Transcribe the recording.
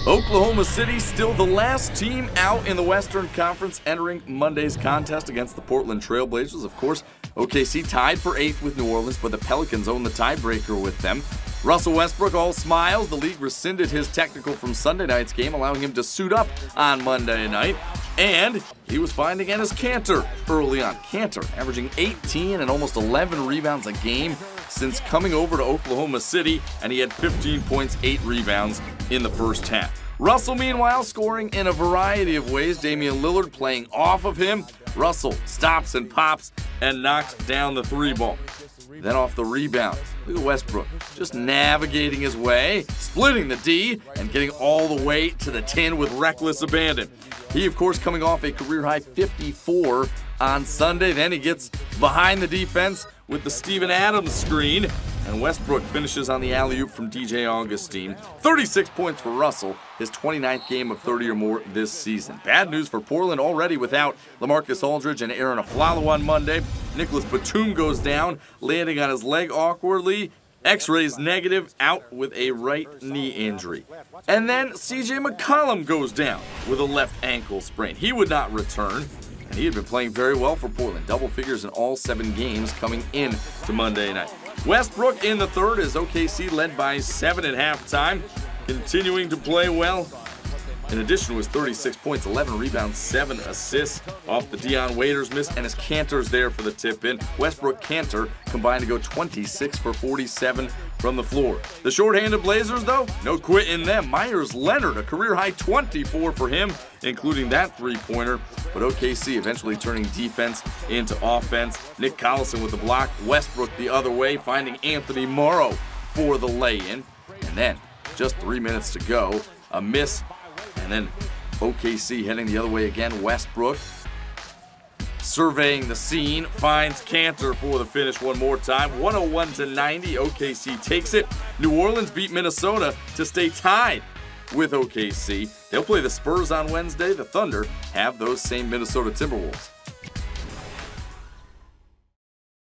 Oklahoma City still the last team out in the Western Conference entering Monday's contest against the Portland Trail Blazers. Of course, OKC tied for 8th with New Orleans, but the Pelicans own the tiebreaker with them. Russell Westbrook all smiles. The league rescinded his technical from Sunday night's game, allowing him to suit up on Monday night. And he was fined again as Kanter early on. Kanter averaging 18 and almost 11 rebounds a game since coming over to Oklahoma City, and he had 15 points, 8 rebounds in the first half. Russell, meanwhile, scoring in a variety of ways. Damian Lillard playing off of him. Russell stops and pops and knocks down the 3-ball. Then off the rebound, look at Westbrook just navigating his way, splitting the D, and getting all the way to the 10 with reckless abandon. He, of course, coming off a career-high 54 on Sunday. Then he gets behind the defense with the Steven Adams screen, and Westbrook finishes on the alley-oop from DJ Augustine. 36 points for Russell, his 29th game of 30 or more this season. Bad news for Portland, already without LaMarcus Aldridge and Aaron Aflalo on Monday. Nicholas Batum goes down, landing on his leg awkwardly. X-rays negative, out with a right knee injury. And then CJ McCollum goes down with a left ankle sprain. He would not return, and he had been playing very well for Portland. Double figures in all 7 games coming in to Monday night. Westbrook in the third as OKC led by 7 at halftime, continuing to play well. In addition to his 36 points, 11 rebounds, 7 assists off the Dion Waiters miss, and his Kanter's there for the tip-in. Westbrook-Kanter combined to go 26 for 47 from the floor. The short-handed Blazers, though, no quit in them. Myers Leonard, a career-high 24 for him, including that three-pointer. But OKC eventually turning defense into offense. Nick Collison with the block. Westbrook the other way, finding Anthony Morrow for the lay-in. And then, just 3 minutes to go, a miss. And then OKC heading the other way again. Westbrook surveying the scene, finds Kanter for the finish one more time. 101-90, OKC takes it. New Orleans beat Minnesota to stay tied with OKC. They'll play the Spurs on Wednesday. The Thunder have those same Minnesota Timberwolves.